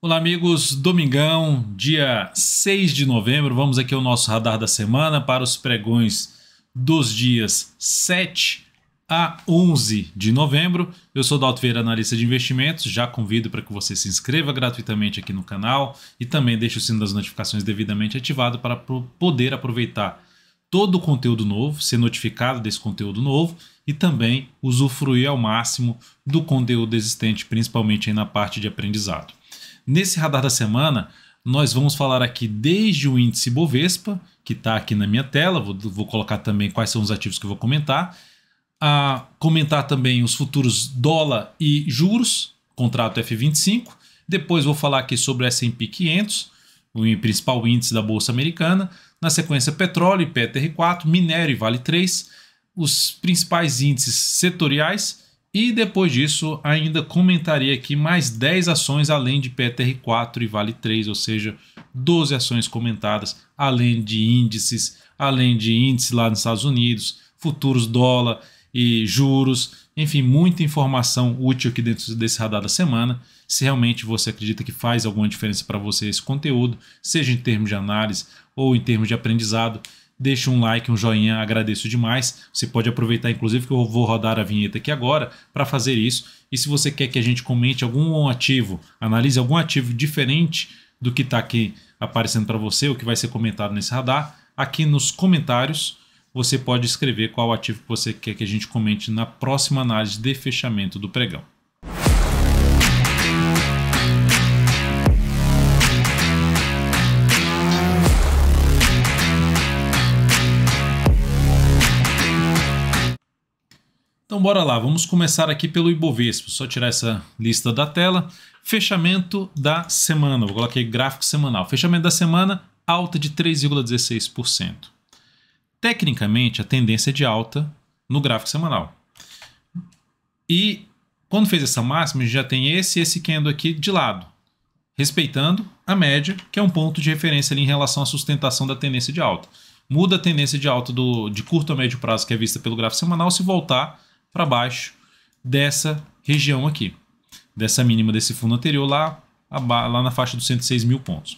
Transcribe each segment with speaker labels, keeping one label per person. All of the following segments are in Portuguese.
Speaker 1: Olá, amigos. Domingão, dia 6 de novembro. Vamos aqui ao nosso radar da semana para os pregões dos dias 7 a 11 de novembro. Eu sou Dalto Vieira, analista de investimentos. Já convido para que você se inscreva gratuitamente aqui no canal e também deixe o sino das notificações devidamente ativado para poder aproveitar todo o conteúdo novo, ser notificado desse conteúdo novo e também usufruir ao máximo do conteúdo existente, principalmente aí na parte de aprendizado. Nesse radar da semana, nós vamos falar aqui desde o índice Bovespa, que está aqui na minha tela, vou colocar também quais são os ativos que eu vou comentar, comentar também os futuros dólar e juros, contrato F25, depois vou falar aqui sobre o S&P 500, o principal índice da Bolsa Americana, na sequência petróleo, IPTR4, minério e Vale 3, os principais índices setoriais. E depois disso ainda comentaria aqui mais 10 ações além de PTR4 e Vale 3, ou seja, 12 ações comentadas, além de índices lá nos Estados Unidos, futuros dólar e juros, enfim, muita informação útil aqui dentro desse radar da semana. Se realmente você acredita que faz alguma diferença para você esse conteúdo, seja em termos de análise ou em termos de aprendizado, deixa um like, um joinha, agradeço demais. Você pode aproveitar, inclusive, que eu vou rodar a vinheta aqui agora para fazer isso. E se você quer que a gente comente algum ativo, analise algum ativo diferente do que está aqui aparecendo para você, o que vai ser comentado nesse radar, aqui nos comentários você pode escrever qual ativo que você quer que a gente comente na próxima análise de fechamento do pregão. Então bora lá, vamos começar aqui pelo Ibovespa, só tirar essa lista da tela. Fechamento da semana, vou colocar aqui gráfico semanal. Fechamento da semana, alta de 3,16%. Tecnicamente, a tendência é de alta no gráfico semanal. E quando fez essa máxima, a gente já tem esse candle aqui de lado, respeitando a média, que é um ponto de referência ali em relação à sustentação da tendência de alta. Muda a tendência de alta de curto a médio prazo, que é vista pelo gráfico semanal, se voltar para baixo dessa região aqui, dessa mínima desse fundo anterior lá na faixa dos 106 mil pontos.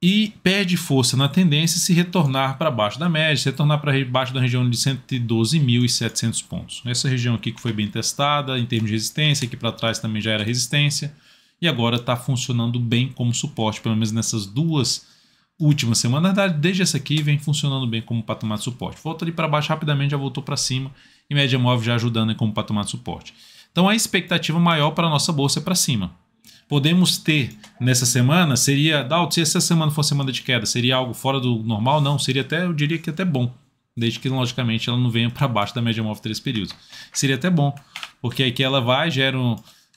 Speaker 1: E perde força na tendência se retornar para baixo da média, se retornar para baixo da região de 112.700 pontos. Essa região aqui que foi bem testada em termos de resistência, aqui para trás também já era resistência, e agora está funcionando bem como suporte, pelo menos nessas duas última semana. Na verdade, desde essa aqui vem funcionando bem como patamar de suporte. Volta ali para baixo rapidamente, já voltou para cima e média móvel já ajudando como patamar de suporte. Então a expectativa maior para a nossa bolsa é para cima. Podemos ter nessa semana, seria, se essa semana for semana de queda, seria algo fora do normal? Não, seria até, eu diria que até bom, desde que logicamente ela não venha para baixo da média móvel 3 períodos. Seria até bom, porque aí que ela vai, gera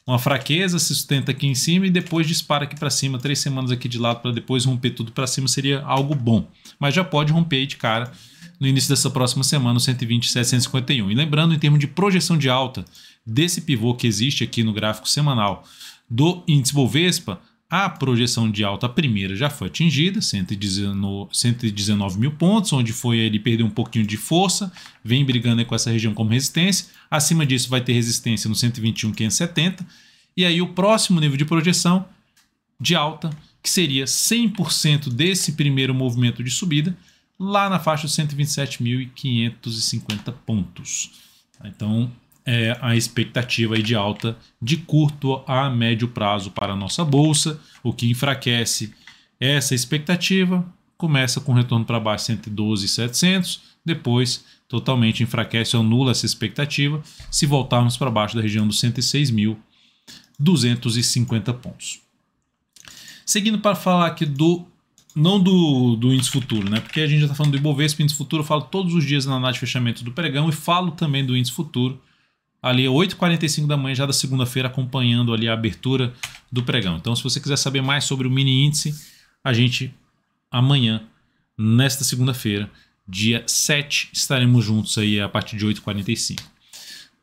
Speaker 1: uma fraqueza, se sustenta aqui em cima e depois dispara aqui para cima, 3 semanas aqui de lado para depois romper tudo para cima, seria algo bom. Mas já pode romper aí de cara no início dessa próxima semana, o 120.751. E lembrando, em termos de projeção de alta desse pivô que existe aqui no gráfico semanal do índice Bovespa, a projeção de alta primeira já foi atingida, 119 mil pontos, onde foi ele perder um pouquinho de força, vem brigando com essa região como resistência. Acima disso vai ter resistência no 121.570. E aí o próximo nível de projeção de alta, que seria 100% desse primeiro movimento de subida, lá na faixa de 127.550 pontos. Então é a expectativa aí de alta de curto a médio prazo para a nossa bolsa. O que enfraquece essa expectativa começa com retorno para baixo 112.700, depois totalmente enfraquece ou anula essa expectativa se voltarmos para baixo da região dos 106.250 pontos. Seguindo para falar aqui não do índice futuro, né? Porque a gente já está falando do Ibovespa, índice futuro eu falo todos os dias na análise de fechamento do pregão e falo também do índice futuro ali 8h45 da manhã já da segunda-feira, acompanhando ali a abertura do pregão. Então, se você quiser saber mais sobre o mini índice, a gente amanhã, nesta segunda-feira, dia 7, estaremos juntos aí a partir de 8h45.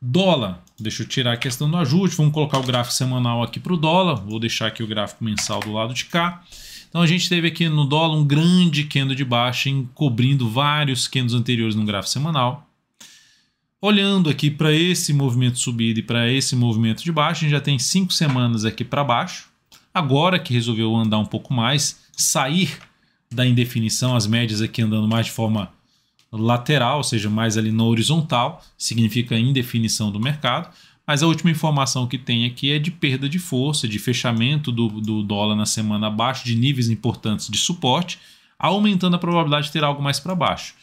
Speaker 1: Dólar, deixa eu tirar a questão do ajuste, vamos colocar o gráfico semanal aqui para o dólar, vou deixar aqui o gráfico mensal do lado de cá. Então a gente teve aqui no dólar um grande candle de baixa, encobrindo vários candles anteriores no gráfico semanal. Olhando aqui para esse movimento de subida e para esse movimento de baixa, a gente já tem 5 semanas aqui para baixo, Agora que resolveu andar um pouco mais, sair da indefinição, as médias aqui andando mais de forma lateral, ou seja, mais ali na horizontal, significa indefinição do mercado. Mas a última informação que tem aqui é de perda de força, de fechamento do dólar na semana abaixo de níveis importantes de suporte, aumentando a probabilidade de ter algo mais para baixo.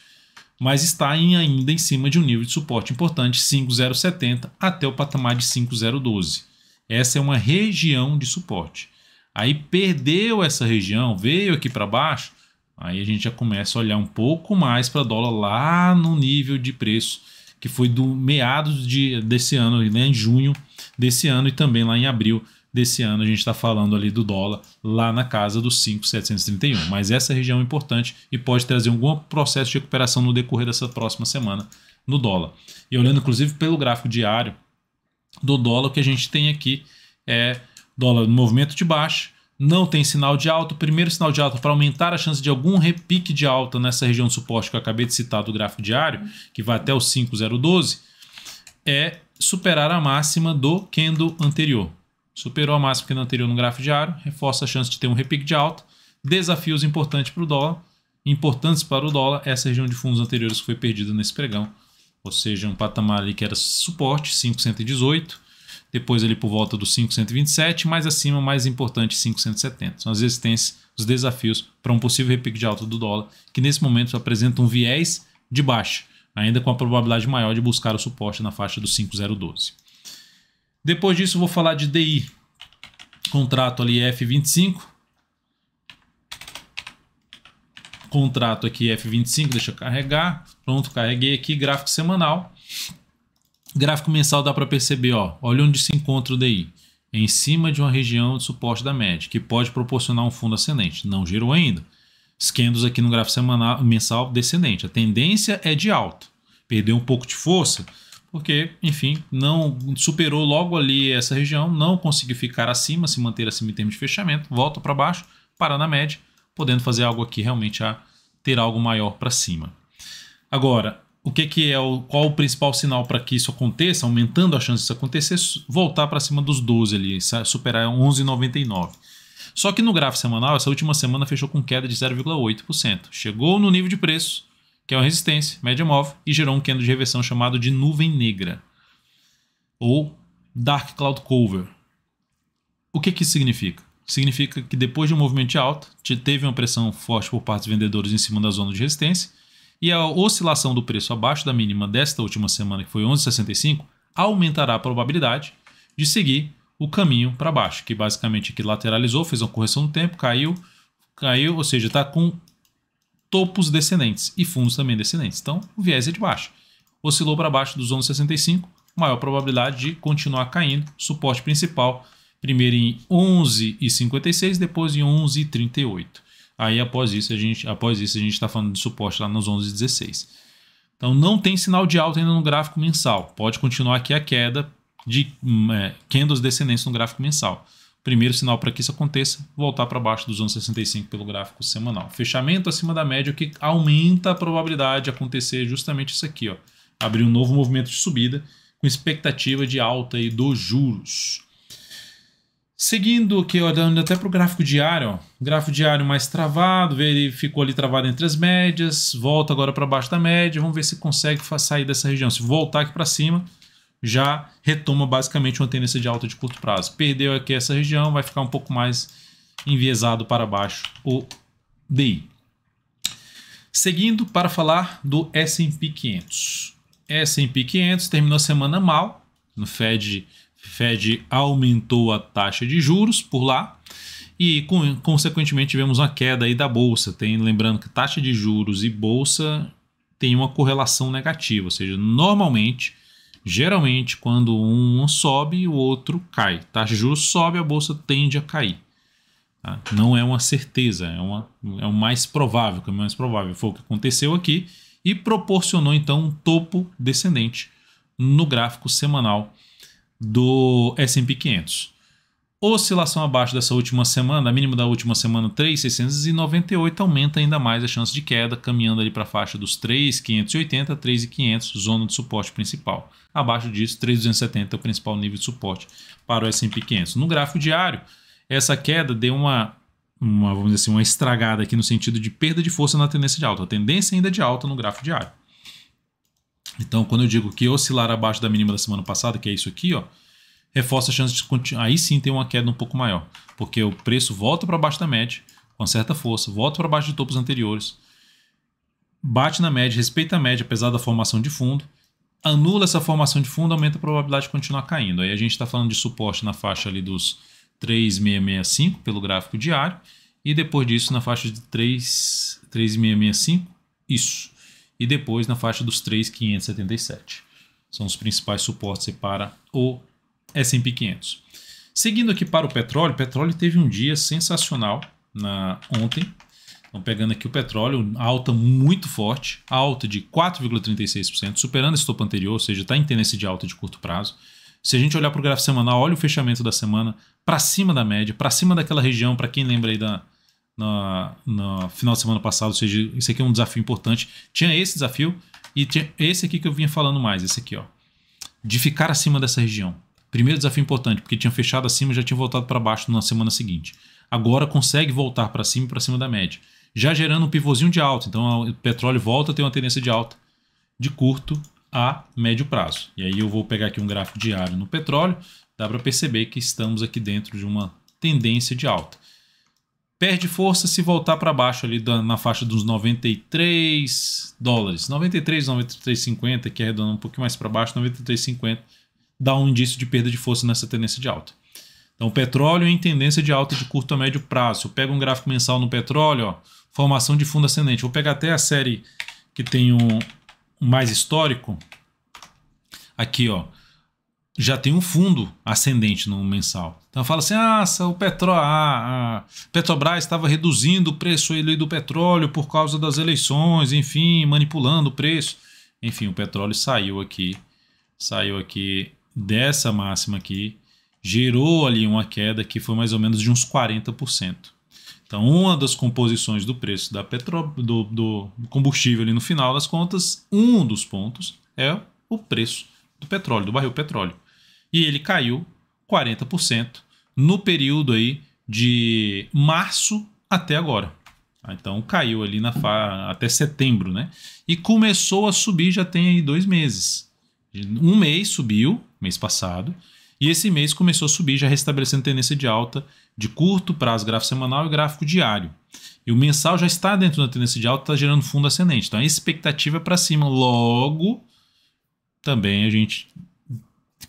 Speaker 1: Mas está ainda em cima de um nível de suporte importante, 5,070 até o patamar de 5,012. Essa é uma região de suporte. Aí perdeu essa região, veio aqui para baixo, aí a gente já começa a olhar um pouco mais para dólar lá no nível de preço, que foi do meados desse ano, né, em junho desse ano e também lá em abril desse ano. A gente está falando ali do dólar lá na casa dos 5,731. Mas essa região é importante e pode trazer algum processo de recuperação no decorrer dessa próxima semana no dólar. E olhando inclusive pelo gráfico diário do dólar, o que a gente tem aqui é dólar no movimento de baixa, não tem sinal de alta. O primeiro sinal de alta para aumentar a chance de algum repique de alta nessa região de suporte que eu acabei de citar do gráfico diário, que vai até o 5,012, é superar a máxima do candle anterior. Superou a máxima do candle anterior no gráfico diário, reforça a chance de ter um repique de alta. Desafios importantes para o dólar, essa região de fundos anteriores que foi perdida nesse pregão, ou seja, um patamar ali que era suporte, 5,118, depois ali por volta dos 5,127, mais acima, mais importante, 5,170. São as resistências, os desafios para um possível repique de alta do dólar, que nesse momento apresenta um viés de baixa, ainda com a probabilidade maior de buscar o suporte na faixa dos 5,012. Depois disso eu vou falar de DI, contrato ali F25, contrato aqui F25, deixa eu carregar, pronto, carreguei aqui, gráfico semanal. Gráfico mensal dá para perceber, ó, olha onde se encontra o DI, em cima de uma região de suporte da média, que pode proporcionar um fundo ascendente. Não gerou ainda. Candles aqui no gráfico semanal, mensal descendente. A tendência é de alta. Perdeu um pouco de força, porque, enfim, não superou logo ali essa região, não conseguiu ficar acima, se manter acima em termos de fechamento, volta para baixo, para na média, podendo fazer algo aqui realmente a ter algo maior para cima. Agora, qual o principal sinal para que isso aconteça, aumentando a chance disso acontecer, voltar para cima dos 12 ali, superar 11,99. Só que no gráfico semanal, essa última semana fechou com queda de 0,8%. Chegou no nível de preço, que é uma resistência, média móvel, e gerou um candle de reversão chamado de nuvem negra, ou Dark Cloud Cover. O que isso significa? Significa que depois de um movimento de alta, teve uma pressão forte por parte dos vendedores em cima da zona de resistência, e a oscilação do preço abaixo da mínima desta última semana, que foi 11,65, aumentará a probabilidade de seguir o caminho para baixo, que basicamente aqui lateralizou, fez uma correção no tempo, caiu, ou seja, está com topos descendentes e fundos também descendentes. Então, o viés é de baixo. Oscilou para baixo dos 11,65, maior probabilidade de continuar caindo. Suporte principal, primeiro em 11,56, depois em 11,38. Aí após isso a gente está falando de suporte lá nos 11,16. Então não tem sinal de alta ainda no gráfico mensal. Pode continuar aqui a queda de candles descendentes no gráfico mensal. Primeiro sinal para que isso aconteça, voltar para baixo dos 11,65 pelo gráfico semanal. Fechamento acima da média, o que aumenta a probabilidade de acontecer justamente isso aqui, ó. Abrir um novo movimento de subida com expectativa de alta aí dos juros. Seguindo aqui, olhando até para o gráfico diário, ó, gráfico diário mais travado, ele ficou ali travado entre as médias, volta agora para baixo da média, vamos ver se consegue sair dessa região. Se voltar aqui para cima, já retoma basicamente uma tendência de alta de curto prazo. Perdeu aqui essa região, vai ficar um pouco mais enviesado para baixo o DI. Seguindo para falar do S&P 500. S&P 500 terminou a semana mal, no Fed aumentou a taxa de juros por lá e, consequentemente, tivemos uma queda aí da bolsa. Lembrando que taxa de juros e bolsa tem uma correlação negativa, ou seja, geralmente, quando um sobe, o outro cai. Taxa de juros sobe, a bolsa tende a cair. Tá? Não é uma certeza, é o mais provável, Foi o que aconteceu aqui e proporcionou, então, um topo descendente no gráfico semanal do S&P 500. Oscilação abaixo dessa última semana, a mínima da última semana 3.698, aumenta ainda mais a chance de queda, caminhando ali para a faixa dos 3.580 a 3.500, zona de suporte principal. Abaixo disso, 3.270 é o principal nível de suporte para o S&P 500. No gráfico diário, essa queda deu vamos dizer assim, uma estragada aqui no sentido de perda de força na tendência de alta. A tendência ainda é de alta no gráfico diário. Então, quando eu digo que oscilar abaixo da mínima da semana passada, que é isso aqui, ó, reforça a chance de continuar. Aí sim tem uma queda um pouco maior, porque o preço volta para baixo da média com certa força, volta para baixo de topos anteriores, bate na média, respeita a média apesar da formação de fundo, anula essa formação de fundo, aumenta a probabilidade de continuar caindo. Aí a gente está falando de suporte na faixa ali dos 3,665 pelo gráfico diário e depois disso na faixa de 3,665, isso. E depois na faixa dos 3,577. São os principais suportes para o S&P 500. Seguindo aqui para o petróleo teve um dia sensacional ontem. Então, pegando aqui o petróleo, alta muito forte, alta de 4,36%, superando esse topo anterior, ou seja, está em tendência de alta de curto prazo. Se a gente olhar para o gráfico semanal, olha o fechamento da semana para cima da média, para cima daquela região, para quem lembra aí no final de semana passado, ou seja, isso aqui é um desafio importante. Tinha esse desafio e tinha esse aqui que eu vinha falando mais, esse aqui, ó, de ficar acima dessa região. Primeiro desafio importante, porque tinha fechado acima e já tinha voltado para baixo na semana seguinte. Agora consegue voltar para cima da média, já gerando um pivôzinho de alta. Então o petróleo volta a ter uma tendência de alta de curto a médio prazo. E aí eu vou pegar aqui um gráfico diário no petróleo, dá para perceber que estamos aqui dentro de uma tendência de alta. Perde força se voltar para baixo ali na faixa dos 93 dólares. 93, 93,50, que arredondando um pouquinho mais para baixo, 93,50, dá um indício de perda de força nessa tendência de alta. Então o petróleo em tendência de alta de curto a médio prazo. Eu pego um gráfico mensal no petróleo, ó, formação de fundo ascendente. Vou pegar até a série que tem um mais histórico. Aqui, ó, já tem um fundo ascendente no mensal. Então fala assim, o Petrobras estava reduzindo o preço do petróleo por causa das eleições, enfim, manipulando o preço. Enfim, o petróleo saiu aqui dessa máxima aqui, gerou ali uma queda que foi mais ou menos de uns 40%. Então, uma das composições do preço do combustível ali no final das contas, um dos pontos é o preço do petróleo, do barril petróleo. E ele caiu 40% no período aí de março até agora. Então, caiu ali até setembro, né? E começou a subir já tem aí 2 meses. Um mês subiu, mês passado, e esse mês começou a subir, já restabelecendo tendência de alta de curto prazo, gráfico semanal e gráfico diário. E o mensal já está dentro da tendência de alta, está gerando fundo ascendente. Então a expectativa é para cima. Logo, também a gente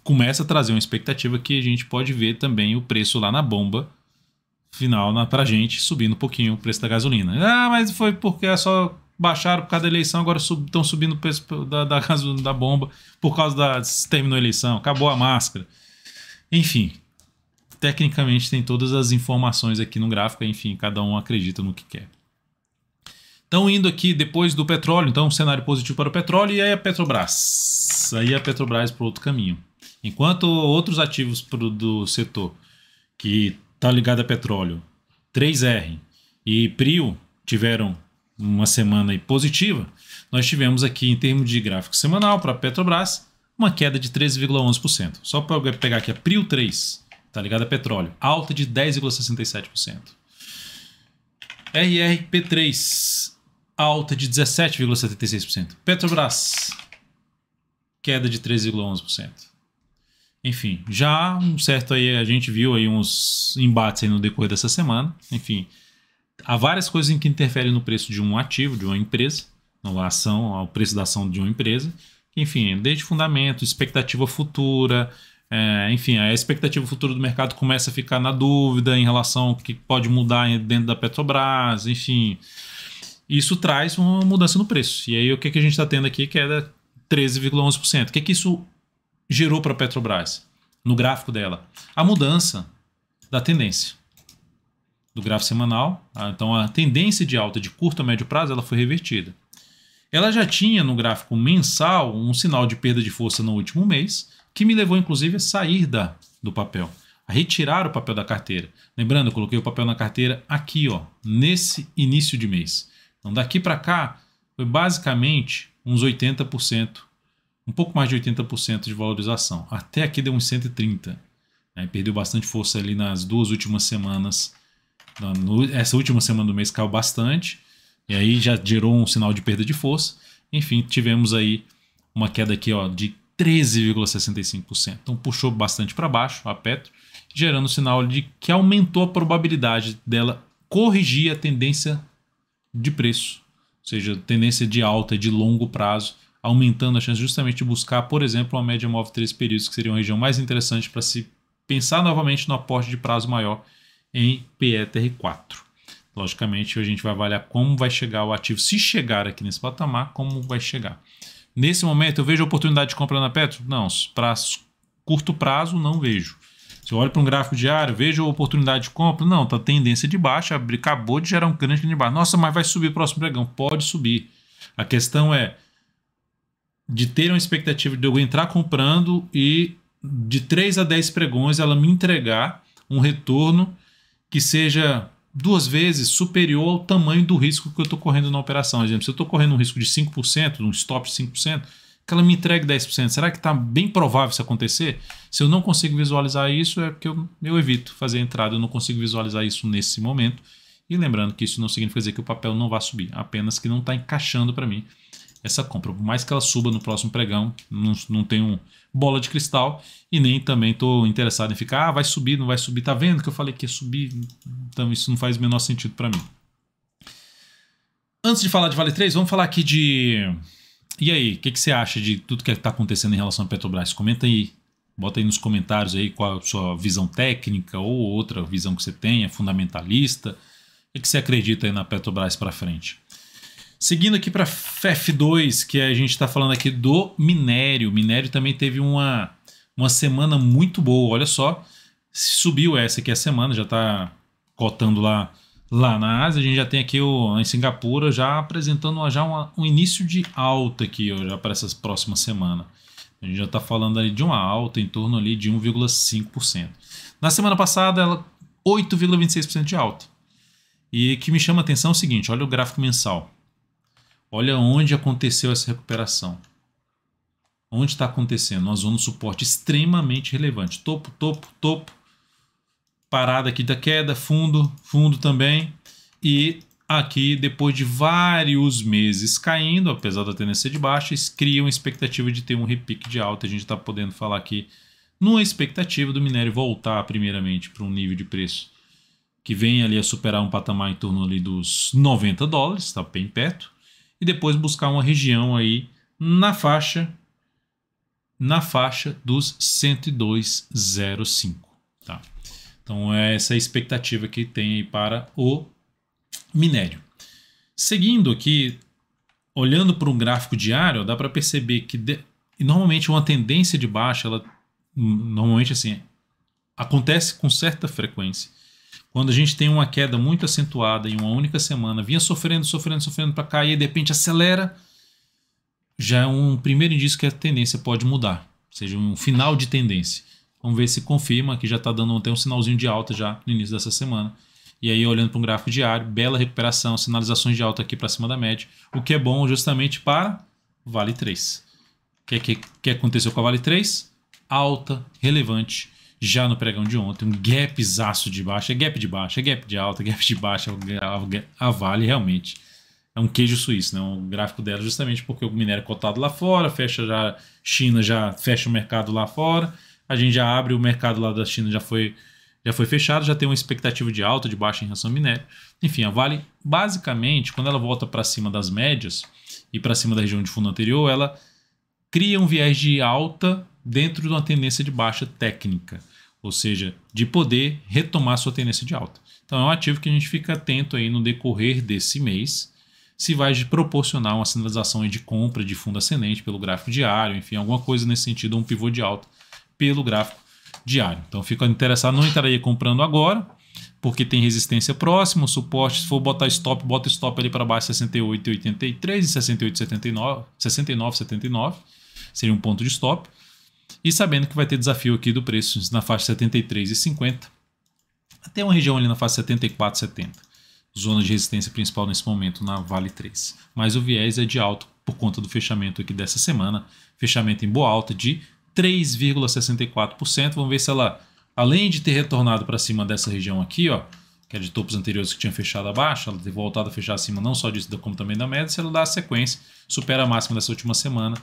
Speaker 1: começa a trazer uma expectativa que a gente pode ver também o preço lá na bomba final para a gente subindo um pouquinho o preço da gasolina. Mas foi porque é só baixaram por causa da eleição, agora estão subindo o preço da bomba por causa terminou a eleição, acabou a máscara. Enfim, tecnicamente tem todas as informações aqui no gráfico, enfim, cada um acredita no que quer. Então, indo aqui depois do petróleo, então um cenário positivo para o petróleo, e aí a Petrobras. Aí a Petrobras para outro caminho. Enquanto outros ativos do setor que está ligado a petróleo, 3R e PRIO, tiveram uma semana aí positiva, nós tivemos aqui em termos de gráfico semanal para a Petrobras, uma queda de 13,11%. Só para pegar aqui a PRIO 3, está ligado a petróleo, alta de 10,67%. RRP3, alta de 17,76%. Petrobras, queda de 13,11%. Enfim, já um certo aí, a gente viu aí uns embates aí no decorrer dessa semana. Enfim, há várias coisas que interferem no preço de um ativo, de uma empresa, na ação, ao preço da ação de uma empresa. Enfim, desde fundamento, expectativa futura, enfim, a expectativa futura do mercado começa a ficar na dúvida em relação ao que pode mudar dentro da Petrobras, enfim. Isso traz uma mudança no preço. E aí o que a gente está tendo aqui, que é 13,11%. O que isso gerou para a Petrobras no gráfico dela? A mudança da tendência do gráfico semanal. Então a tendência de alta de curto a médio prazo ela foi revertida. Ela já tinha no gráfico mensal um sinal de perda de força no último mês, que me levou inclusive a sair do papel, a retirar o papel da carteira. Lembrando, eu coloquei o papel na carteira aqui, ó, nesse início de mês. Então daqui para cá foi basicamente uns 80%, um pouco mais de 80% de valorização. Até aqui deu uns 130%. né? Perdeu bastante força ali nas 2 últimas semanas. Essa última semana do mês caiu bastante. E aí já gerou um sinal de perda de força. Enfim, tivemos aí uma queda aqui, ó, de 13,65%. Então puxou bastante para baixo a Petro, gerando sinal de que aumentou a probabilidade dela corrigir a tendência de preço, ou seja, tendência de alta de longo prazo, aumentando a chance justamente de buscar, por exemplo, uma média móvel de 3 períodos, que seria uma região mais interessante para se pensar novamente no aporte de prazo maior em PETR4. Logicamente, a gente vai avaliar como vai chegar o ativo, se chegar aqui nesse patamar, como vai chegar. Nesse momento, eu vejo a oportunidade de compra na Petro? Não, para curto prazo, não vejo. Se eu olho para um gráfico diário, vejo a oportunidade de compra? Não, está tendência de baixa, acabou de gerar um grande de baixa. Nossa, mas vai subir o próximo pregão? Pode subir. A questão é de ter uma expectativa de eu entrar comprando e de 3 a 10 pregões ela me entregar um retorno que seja 2 vezes superior ao tamanho do risco que eu estou correndo na operação. Por exemplo, se eu estou correndo um risco de 5%, um stop de 5%, que ela me entregue 10%. Será que está bem provável isso acontecer? Se eu não consigo visualizar isso, é porque eu evito fazer a entrada. Eu não consigo visualizar isso nesse momento. E lembrando que isso não significa dizer que o papel não vai subir, apenas que não está encaixando para mim essa compra. Por mais que ela suba no próximo pregão, não tenho bola de cristal e nem também estou interessado em ficar, vai subir, não vai subir. Tá vendo que eu falei que ia subir? Então isso não faz o menor sentido para mim. Antes de falar de Vale 3, vamos falar aqui de... E aí, o que você acha de tudo que está acontecendo em relação à Petrobras? Comenta aí, bota aí nos comentários aí qual a sua visão técnica ou outra visão que você tenha, fundamentalista. O que você acredita aí na Petrobras para frente? Seguindo aqui para FEF2, que a gente está falando aqui do minério. O minério também teve uma semana muito boa. Olha só, subiu essa aqui a semana, já está cotando lá na Ásia. A gente já tem aqui em Singapura já apresentando um início de alta aqui, ó, já para essa próxima semana. A gente já está falando ali de uma alta em torno ali de 1,5%. Na semana passada, ela 8,26% de alta. E o que me chama a atenção é o seguinte, olha o gráfico mensal. Olha onde aconteceu essa recuperação. Onde está acontecendo? Uma zona de suporte extremamente relevante. Topo, topo, topo. Parada aqui da queda, fundo, fundo também. E aqui, depois de vários meses caindo, apesar da tendência de baixa, cria uma expectativa de ter um repique de alta. A gente está podendo falar aqui numa expectativa do minério voltar primeiramente para um nível de preço que vem ali a superar um patamar em torno ali dos $90, está bem perto. E depois buscar uma região aí na faixa dos 102,05, tá? Então essa é a expectativa que tem aí para o minério. Seguindo aqui, olhando para um gráfico diário, dá para perceber que normalmente uma tendência de baixa, ela normalmente assim acontece com certa frequência. Quando a gente tem uma queda muito acentuada em uma única semana, vinha sofrendo para cair e de repente acelera, já é um primeiro indício que a tendência pode mudar, ou seja, um final de tendência. Vamos ver se confirma, que já está dando até um sinalzinho de alta já no início dessa semana. E aí olhando para um gráfico diário, bela recuperação, sinalizações de alta aqui para cima da média, o que é bom justamente para Vale 3. O que aconteceu com a Vale 3? Alta, relevante. Já no pregão de ontem, um gapzaço de baixa, é gap de baixa, é gap de alta, gap de baixa, a Vale realmente é um queijo suíço, né? O gráfico dela justamente porque o minério é cotado lá fora, fecha já, China já fecha o mercado lá fora, a gente já abre o mercado lá da China, já foi fechado, já tem uma expectativa de alta, de baixa em relação ao minério. Enfim, a Vale, basicamente, quando ela volta para cima das médias e para cima da região de fundo anterior, ela cria um viés de alta dentro de uma tendência de baixa técnica, ou seja, de poder retomar sua tendência de alta. Então é um ativo que a gente fica atento aí no decorrer desse mês, se vai proporcionar uma sinalização aí de compra de fundo ascendente pelo gráfico diário, enfim, alguma coisa nesse sentido, um pivô de alta pelo gráfico diário. Então fica interessado, não entraria comprando agora, porque tem resistência próxima, suporte, se for botar stop, bota stop ali para baixo 68,83 e 68,79, 69,79, seria um ponto de stop. E sabendo que vai ter desafio aqui do preço na faixa 73,50 até uma região ali na faixa 74,70. Zona de resistência principal nesse momento na Vale 3. Mas o viés é de alto por conta do fechamento aqui dessa semana. Fechamento em boa alta de 3,64%. Vamos ver se ela além de ter retornado para cima dessa região aqui, ó, que é de topos anteriores que tinha fechado abaixo, ela ter voltado a fechar acima não só disso, como também da média, se ela dá a sequência, supera a máxima dessa última semana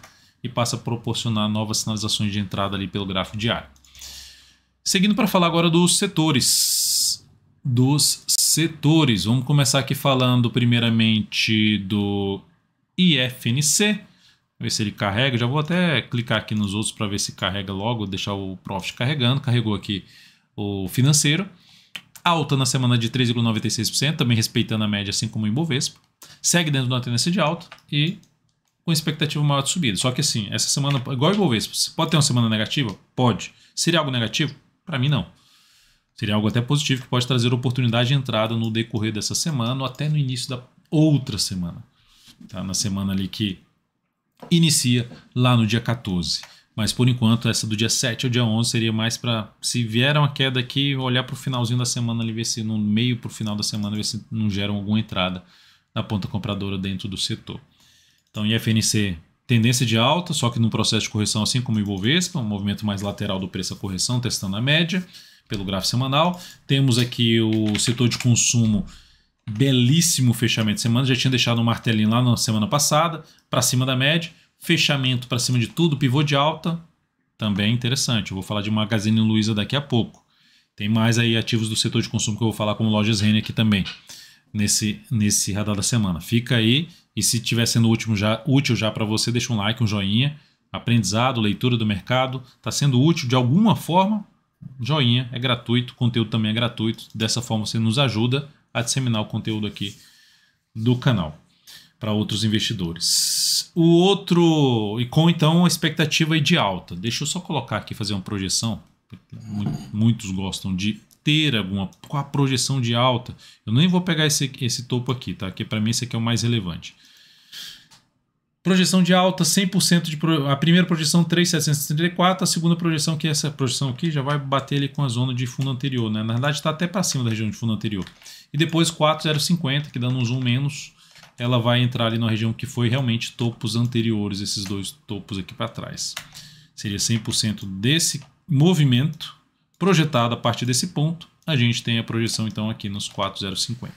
Speaker 1: e passa a proporcionar novas sinalizações de entrada ali pelo gráfico diário. Seguindo para falar agora dos setores. Vamos começar aqui falando primeiramente do IFNC. Ver se ele carrega. Já vou até clicar aqui nos outros para ver se carrega logo, deixar o Profit carregando. Carregou aqui o financeiro. Alta na semana de 3,96%, também respeitando a média, assim como o Ibovespa. Segue dentro de uma tendência de alta e com expectativa maior de subida. Só que assim, essa semana, igual o Ibovespa, pode ter uma semana negativa? Pode. Seria algo negativo? Para mim, não. Seria algo até positivo que pode trazer oportunidade de entrada no decorrer dessa semana ou até no início da outra semana. Tá? Na semana ali que inicia lá no dia 14. Mas por enquanto, essa do dia 7 ao dia 11 seria mais para, se vier uma queda aqui, olhar para o finalzinho da semana ali, ver se no meio para o final da semana, ver se não geram alguma entrada na ponta compradora dentro do setor. Então, IFNC, tendência de alta, só que num processo de correção, assim como o Ibovespa, um movimento mais lateral do preço à correção, testando a média pelo gráfico semanal. Temos aqui o setor de consumo, belíssimo fechamento de semana, já tinha deixado um martelinho lá na semana passada, para cima da média, fechamento para cima de tudo, pivô de alta, também interessante. Eu vou falar de Magazine Luiza daqui a pouco. Tem mais aí ativos do setor de consumo que eu vou falar, como Lojas Renner aqui também, nesse radar da semana. Fica aí, e se estiver sendo útil já para você, deixa um like, um joinha, aprendizado, leitura do mercado, está sendo útil de alguma forma, joinha, é gratuito, conteúdo também é gratuito, dessa forma você nos ajuda a disseminar o conteúdo aqui do canal para outros investidores. O outro, e com então a expectativa de alta, deixa eu só colocar aqui, fazer uma projeção, muitos gostam de ter com a projeção de alta. Eu nem vou pegar esse topo aqui, tá? Que para mim esse aqui é o mais relevante. Projeção de alta, 100% a primeira projeção 3.734, a segunda projeção, que é essa projeção aqui, já vai bater ali com a zona de fundo anterior, né? Na verdade está até para cima da região de fundo anterior. E depois 4.050, que dando um zoom menos, ela vai entrar ali na região que foi realmente topos anteriores, esses dois topos aqui para trás. Seria 100% desse movimento projetado a partir desse ponto. A gente tem a projeção então aqui nos 4.050.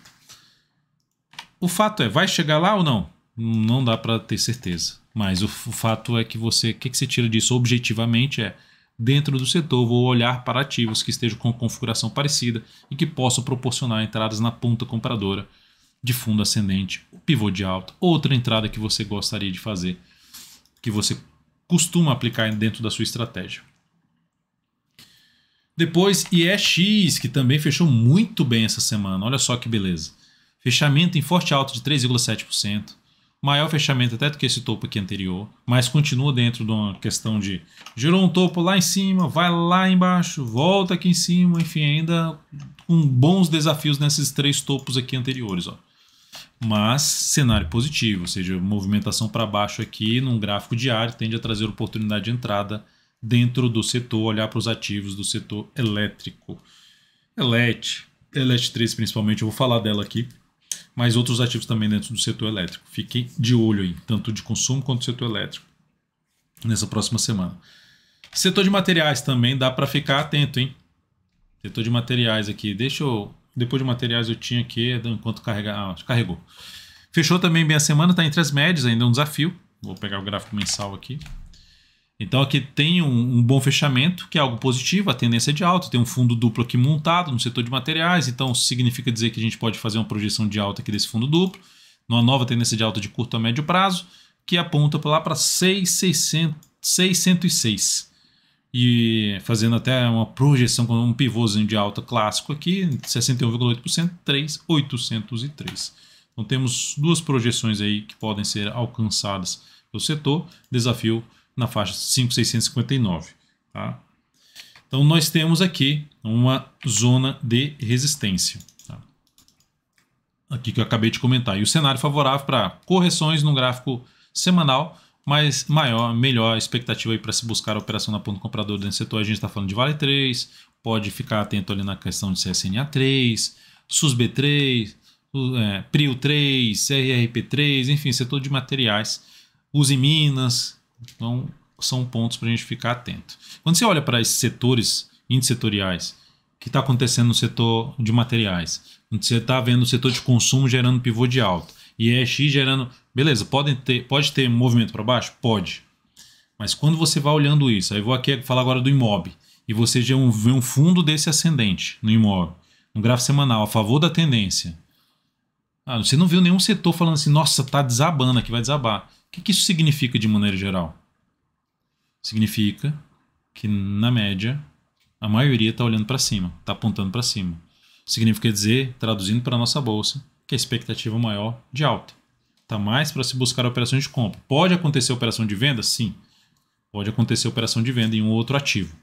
Speaker 1: O fato é, vai chegar lá ou não? Não dá para ter certeza. Mas o fato é que o que você tira disso objetivamente é, dentro do setor, vou olhar para ativos que estejam com configuração parecida e que possam proporcionar entradas na ponta compradora de fundo ascendente, pivô de alta, outra entrada que você gostaria de fazer, que você costuma aplicar dentro da sua estratégia. Depois, IEX, que também fechou muito bem essa semana. Olha só que beleza. Fechamento em forte alta de 3,7%. Maior fechamento até do que esse topo aqui anterior, mas continua dentro de uma questão de gerou um topo lá em cima, vai lá embaixo, volta aqui em cima, enfim, ainda com bons desafios nesses três topos aqui anteriores, ó. Mas cenário positivo, ou seja, movimentação para baixo aqui num gráfico diário tende a trazer oportunidade de entrada dentro do setor, olhar para os ativos do setor elétrico. Elet 3 principalmente, eu vou falar dela aqui, mas outros ativos também dentro do setor elétrico. Fiquem de olho aí, tanto de consumo quanto do setor elétrico, nessa próxima semana. Setor de materiais também dá para ficar atento, hein? Setor de materiais aqui, depois de materiais eu tinha aqui, enquanto carregou. Fechou também bem a semana, está entre as médias, ainda é um desafio. Vou pegar o gráfico mensal aqui. Então aqui tem um bom fechamento, que é algo positivo, a tendência é de alta, tem um fundo duplo aqui montado no setor de materiais, então significa dizer que a gente pode fazer uma projeção de alta aqui desse fundo duplo, numa nova tendência de alta de curto a médio prazo, que aponta lá para 6,106. E fazendo até uma projeção com um pivôzinho de alta clássico aqui, 61,8%, 3,803. Então temos duas projeções aí que podem ser alcançadas pelo setor, desafio na faixa 5.659. Tá? Então nós temos aqui uma zona de resistência. Tá? Aqui que eu acabei de comentar. E o cenário favorável para correções no gráfico semanal, mas melhor expectativa para se buscar a operação na ponta compradora dentro do setor. A gente está falando de Vale 3, pode ficar atento ali na questão de CSNA 3, SUSB3, PRIO 3, CRRP 3, enfim, setor de materiais, Uzi Minas. Então, são pontos para a gente ficar atento. Quando você olha para esses setores índices setoriais. O que está acontecendo no setor de materiais? Você está vendo o setor de consumo gerando pivô de alta. E ESG gerando... Beleza, pode ter movimento para baixo? Pode. Mas quando você vai olhando isso, aí eu vou aqui falar agora do imóvel, e você já vê um fundo desse ascendente no imóvel, no gráfico semanal, a favor da tendência. Você não viu nenhum setor falando assim, nossa, está desabando aqui, vai desabar. O que isso significa de maneira geral? Significa que, na média, a maioria está olhando para cima, está apontando para cima. Significa dizer, traduzindo para a nossa bolsa, que a expectativa maior de alta. Está mais para se buscar operações de compra. Pode acontecer operação de venda? Sim. Pode acontecer operação de venda em um outro ativo.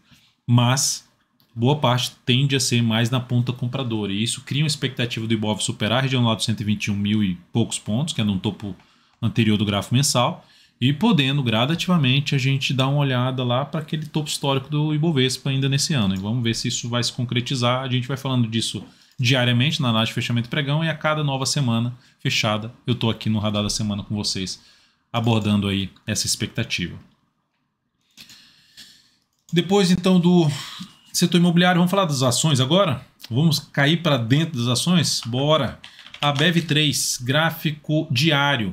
Speaker 1: Mas boa parte tende a ser mais na ponta compradora. E isso cria uma expectativa do Ibov superar a região lá dos 121 mil e poucos pontos, que é no topo anterior do gráfico mensal, e podendo gradativamente a gente dar uma olhada lá para aquele topo histórico do Ibovespa ainda nesse ano. E vamos ver se isso vai se concretizar. A gente vai falando disso diariamente na análise de fechamento pregão, e a cada nova semana fechada eu estou aqui no Radar da Semana com vocês, abordando aí essa expectativa. Depois então do setor imobiliário, vamos falar das ações agora? Vamos cair para dentro das ações? Bora! A BEV3, gráfico diário.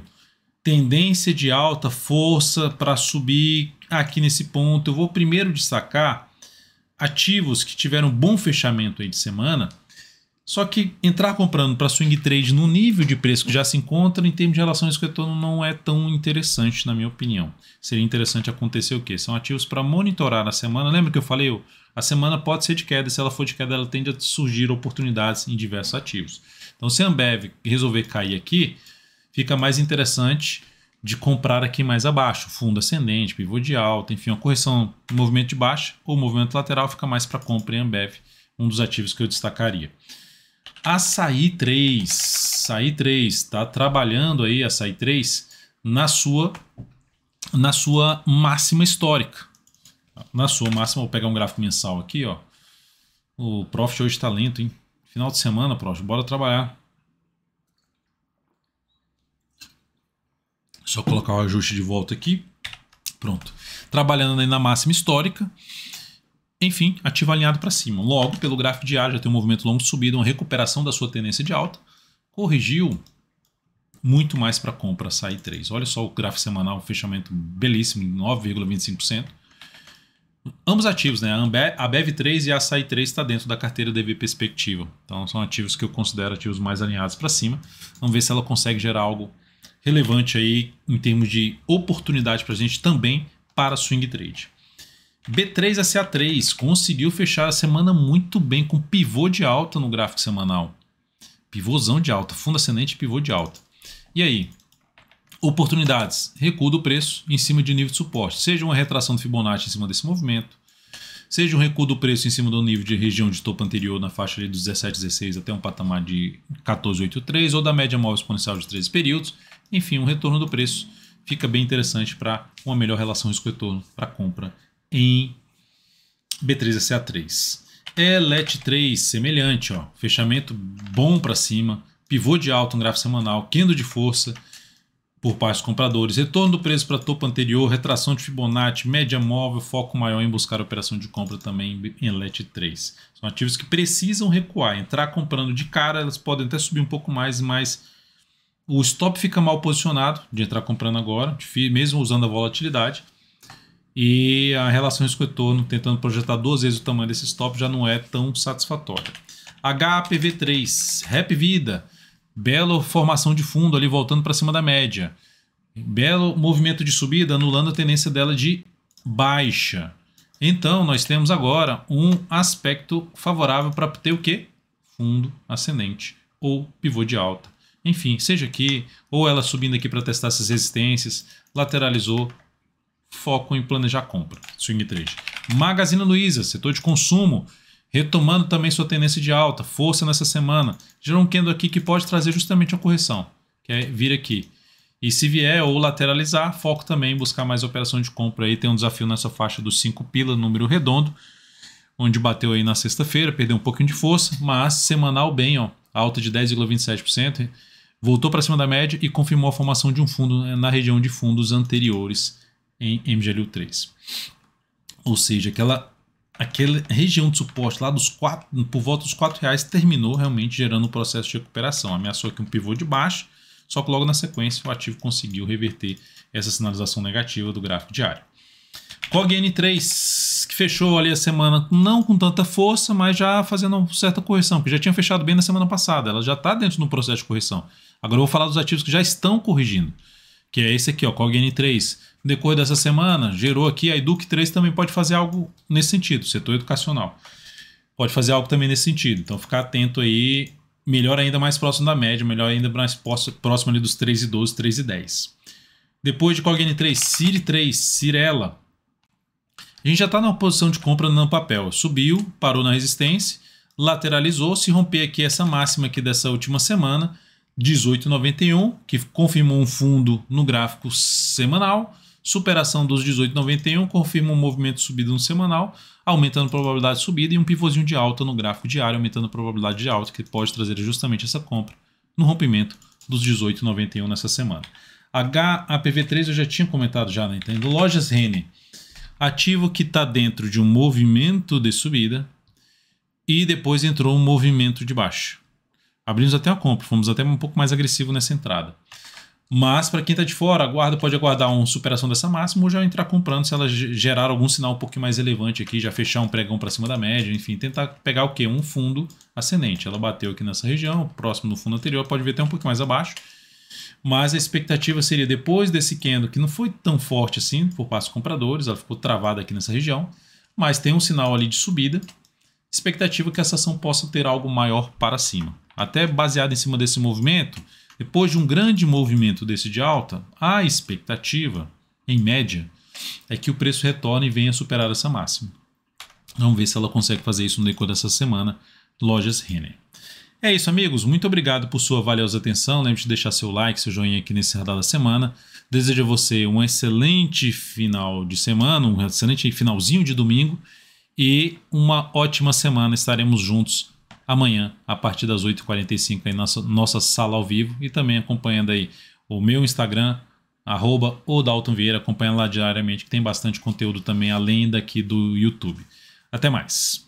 Speaker 1: Tendência de alta, força para subir aqui nesse ponto. Eu vou primeiro destacar ativos que tiveram bom fechamento aí de semana, só que entrar comprando para swing trade no nível de preço que já se encontra, em termos de relação risco-retorno, não é tão interessante, na minha opinião. Seria interessante acontecer o quê? São ativos para monitorar na semana. Lembra que eu falei? A semana pode ser de queda, e se ela for de queda, ela tende a surgir oportunidades em diversos ativos. Então, se a Ambev resolver cair aqui, fica mais interessante de comprar aqui mais abaixo. Fundo ascendente, pivô de alta, enfim, uma correção, movimento de baixa ou movimento lateral fica mais para compra em Ambev, um dos ativos que eu destacaria. Açaí 3, está trabalhando aí Açaí 3 na sua máxima histórica. Na sua máxima, vou pegar um gráfico mensal aqui, ó. O Profit hoje está lento, hein? Final de semana, Profit, bora trabalhar. Só colocar o ajuste de volta aqui. Pronto. Trabalhando aí na máxima histórica. Enfim, ativo alinhado para cima. Logo, pelo gráfico diário, já tem um movimento longo de subida, uma recuperação da sua tendência de alta. Corrigiu muito mais para compra Açaí 3. Olha só o gráfico semanal, um fechamento belíssimo, 9,25%. Ambos ativos, né? A BEV3 e a Açaí 3 está dentro da carteira DV Perspectiva. Então, são ativos que eu considero ativos mais alinhados para cima. Vamos ver se ela consegue gerar algo relevante aí em termos de oportunidade para a gente também para swing trade. B3SA3 conseguiu fechar a semana muito bem com pivô de alta no gráfico semanal. Pivôzão de alta, fundo ascendente e pivô de alta. E aí? Oportunidades. Recuo do preço em cima de nível de suporte. Seja uma retração do Fibonacci em cima desse movimento, seja um recuo do preço em cima do nível de região de topo anterior na faixa ali dos 17,16 até um patamar de 14,83 ou da média móvel exponencial de 13 períodos. Enfim, um retorno do preço fica bem interessante para uma melhor relação risco-retorno para compra em B3SA3. ELET3, semelhante, ó, fechamento bom para cima, pivô de alta no gráfico semanal, candle de força por parte dos compradores, retorno do preço para topo anterior, retração de Fibonacci, média móvel, foco maior em buscar operação de compra também em ELET3. São ativos que precisam recuar, entrar comprando de cara, elas podem até subir um pouco mais, mas o stop fica mal posicionado de entrar comprando agora, mesmo usando a volatilidade. E a relação risco-retorno, tentando projetar 2 vezes o tamanho desse stop, já não é tão satisfatória. HAPV3, Rap Vida, bela formação de fundo ali voltando para cima da média. Belo movimento de subida, anulando a tendência dela de baixa. Então, nós temos agora um aspecto favorável para ter o quê? Fundo ascendente ou pivô de alta. Enfim, seja aqui, ou ela subindo aqui para testar essas resistências, lateralizou, foco em planejar compra, swing trade. Magazine Luiza, setor de consumo, retomando também sua tendência de alta, força nessa semana. Gerou um candle aqui que pode trazer justamente a correção, que é vir aqui. E se vier ou lateralizar, foco também em buscar mais operação de compra. Aí tem um desafio nessa faixa dos 5 pila, número redondo, onde bateu aí na sexta-feira, perdeu um pouquinho de força, mas semanal bem, ó, alta de 10,27%, voltou para cima da média e confirmou a formação de um fundo na região de fundos anteriores em MGLU3. Ou seja, aquela aquela região de suporte lá dos 4, por volta dos R$4 terminou realmente gerando um processo de recuperação. Ameaçou aqui um pivô de baixo, só que logo na sequência o ativo conseguiu reverter essa sinalização negativa do gráfico diário. COG-N3, que fechou ali a semana não com tanta força, mas já fazendo uma certa correção, porque já tinha fechado bem na semana passada, ela já está dentro do processo de correção. Agora eu vou falar dos ativos que já estão corrigindo, que é esse aqui, ó, COG-N3. No decorrer dessa semana, gerou aqui, a Educ3 também pode fazer algo nesse sentido, setor educacional. Pode fazer algo também nesse sentido, então ficar atento aí, melhor ainda mais próximo da média, melhor ainda mais próximo ali dos 3,12, 3,10. Depois de COG-N3, CIRI3, Cirela. A gente já está numa posição de compra no papel. Subiu, parou na resistência, lateralizou, se romper aqui essa máxima aqui dessa última semana, 18,91, que confirmou um fundo no gráfico semanal, superação dos 18,91, confirma um movimento de subida no semanal, aumentando a probabilidade de subida e um pivôzinho de alta no gráfico diário, aumentando a probabilidade de alta, que pode trazer justamente essa compra no rompimento dos 18,91 nessa semana. HAPV3 eu já tinha comentado já na Nintendo. Lojas Renner, ativo que está dentro de um movimento de subida e depois entrou um movimento de baixa. Abrimos até a compra, fomos até um pouco mais agressivo nessa entrada. Mas para quem está de fora, pode aguardar uma superação dessa máxima ou já entrar comprando se ela gerar algum sinal um pouquinho mais relevante aqui, já fechar um pregão para cima da média, enfim, tentar pegar o quê? Um fundo ascendente. Ela bateu aqui nessa região, próximo do fundo anterior, pode ver até um pouquinho mais abaixo. Mas a expectativa seria depois desse candle, que não foi tão forte assim por parte dos compradores, ela ficou travada aqui nessa região, mas tem um sinal ali de subida, expectativa que essa ação possa ter algo maior para cima. Até baseado em cima desse movimento, depois de um grande movimento desse de alta, a expectativa, em média, é que o preço retorne e venha superar essa máxima. Vamos ver se ela consegue fazer isso no decorrer dessa semana. Lojas Renner. É isso, amigos. Muito obrigado por sua valiosa atenção. Lembre de deixar seu like, seu joinha aqui nesse radar da semana. Desejo a você um excelente final de semana, um excelente finalzinho de domingo e uma ótima semana. Estaremos juntos amanhã, a partir das 8h45 aí na nossa sala ao vivo e também acompanhando aí o meu Instagram, @odaltonvieira, acompanhando lá diariamente que tem bastante conteúdo também além daqui do YouTube. Até mais!